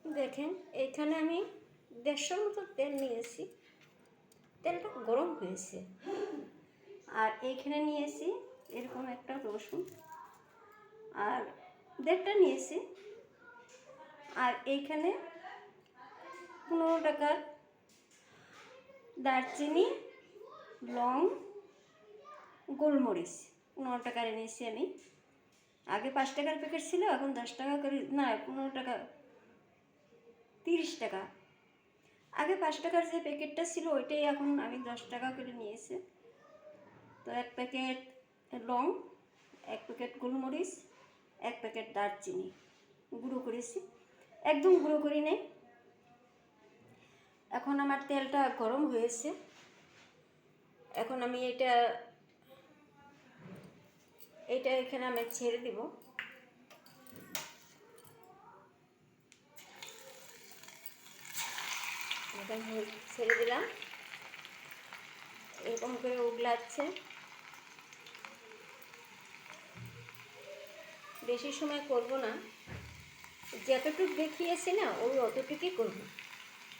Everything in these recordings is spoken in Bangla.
দেখেন এইখানে আমি 150 মতো তেল নিয়েছি, তেলটা গরম হয়েছে। আর এইখানে নিয়েছি এরকম একটা রসুন, আর 1.5টা নিয়েছি। আর এইখানে 15 টাকার দারচিনি, লং, গোলমরিচ 15 টাকার এনেছি আমি। আগে 5 টাকার প্যাকেট ছিল, এখন 10 টাকা করে, না 15 টাকা, 30 টাকা। আগে 5 টাকার যে প্যাকেটটা ছিল ওইটাই এখন আমি 10 টাকা করে নিয়েছি। তো 1 প্যাকেট লং, 1 প্যাকেট গোলমরিচ, 1 প্যাকেট দারচিনি গুঁড়ো করেছি, একদম গুঁড়ো করি নেই। এখন আমার তেলটা গরম হয়েছে, এখন আমি এটা এখানে আমি ছেড়ে দিব। ছেড়ে দিলাম, এরকম করে উগলাচ্ছে। বেশি সময় করব না, যতটুকু দেখিয়েছি না ওই অতটুকুই করব।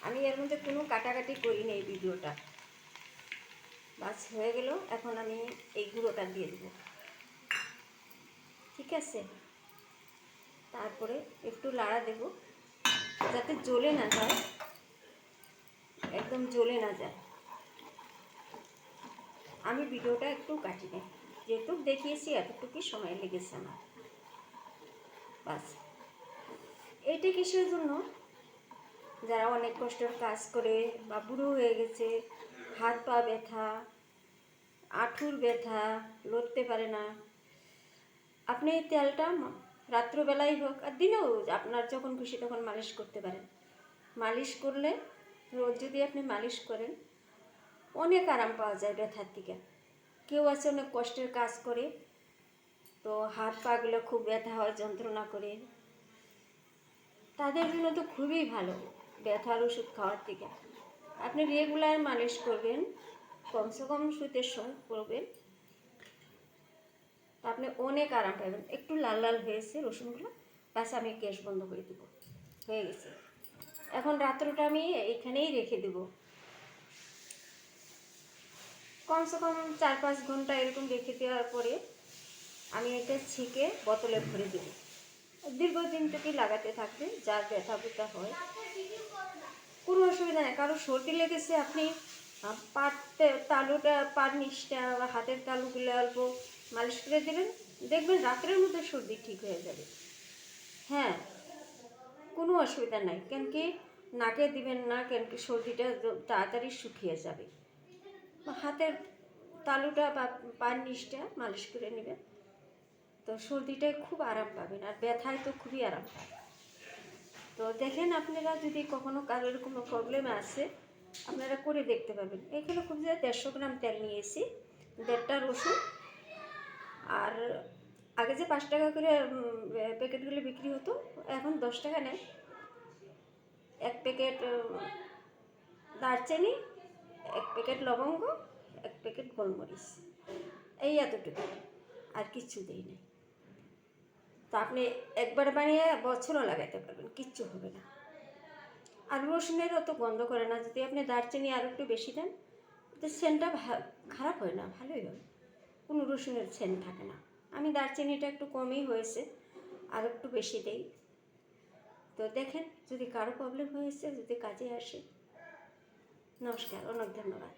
আমি এর মধ্যে কোনো কাটাকাটি করি না। এই ভিডিওটা বাস হয়ে গেল। এখন আমি এই গুঁড়োটা দিয়ে দেব, ঠিক আছে? তারপরে একটু লাড়া দেব যাতে জ্বলে না যায়, একদম জ্বলে না যায়। আমি ভিডিওটা একটু কাটি নেই, যেটুকু দেখিয়েছি এতটুকুই সময় লেগেছে আমার। বাস এইটা কিসের জন্য? যারা অনেক কষ্টের কাজ করে বা বুড়ো হয়ে গেছে, হাত পা ব্যথা, আঁঠুর ব্যথা, লড়তে পারে না, আপনি এই তেলটা রাত্রবেলাই হোক আর দিনেও আপনার যখন খুশি তখন মালিশ করতে পারেন। মালিশ করলে, রোজ যদি আপনি মালিশ করেন, অনেক আরাম পাওয়া যায় ব্যথার থেকে। কেউ আছে অনেক কষ্টের কাজ করে, তো হাত পাগুলো খুব ব্যথা হয়, যন্ত্রণা করে, তাদের জন্য তো খুবই ভালো ব্যথার ওষুধ খাওয়ার থেকে। আপনি রেগুলার মালিশ করবেন, কমসে কম শীতের সময় করবেন, তা আপনি অনেক আরাম পাবেন। একটু লাল লাল হয়েছে রসুনগুলো, বাস আমি গ্যাস বন্ধ করে দেব, হয়ে গেছে। এখন রাত্রটা আমি এখানেই রেখে দেব, কমসে কম 4-5 ঘন্টা এরকম রেখে দেওয়ার পরে আমি এটা ছেঁকে বোতলে ভরে দেব। দীর্ঘদিন থেকে লাগাতে থাকবে, যার ব্যথা ব্যথা হয় কোনো অসুবিধা নেই। কারো সর্দি লেগেছে, আপনি তালুটা, পার নিচটা বা হাতের তালুগুলো অল্প মালিশ করে দেবেন, দেখবেন রাত্রের মধ্যে সর্দি ঠিক হয়ে যাবে। হ্যাঁ, কোনো অসুবিধা নাই। কেন কি নাকে দিবেন না, কেন কি সর্দিটা তাড়াতাড়ি শুকিয়ে যাবে। হাতের তালুটা বা পার নিচটা মালিশ করে নেবেন, তো সর্দিটায় খুব আরাম পাবেন, আর ব্যথায় তো খুবই আরাম পাবেন। তো দেখেন, আপনারা যদি কখনো কারোর কোনো প্রবলেম আছে আপনারা করে দেখতে পাবেন। এখানে খুব যে 150 গ্রাম তেল নিয়েছি, 1.5টা রসুন, আর আগে যে 5 টাকা করে প্যাকেটগুলো বিক্রি হতো, এখন 10 টাকা নেয়। 1 প্যাকেট দারচিনি, 1 প্যাকেট লবঙ্গ, 1 প্যাকেট গোলমরিচ, এই এতটুকু, আর কিচ্ছু দিই নাই। তো আপনি একবার বানিয়ে বছরও লাগাতে পারবেন, কিচ্ছু হবে না। আর রসুনের অত গন্ধ করে না। যদি আপনি দারচিনি আর একটু বেশি দেন, তো সেন্টটা খারাপ হয় না, ভালোই হয়, কোনো রসুনের সেন্ট থাকে না। আমি দারচিনিটা একটু কমই হয়েছে, আর একটু বেশি দেই। তো দেখেন, যদি কারো প্রবলেম হয়েছে, যদি কাজে আসে। নমস্কার, অনেক ধন্যবাদ।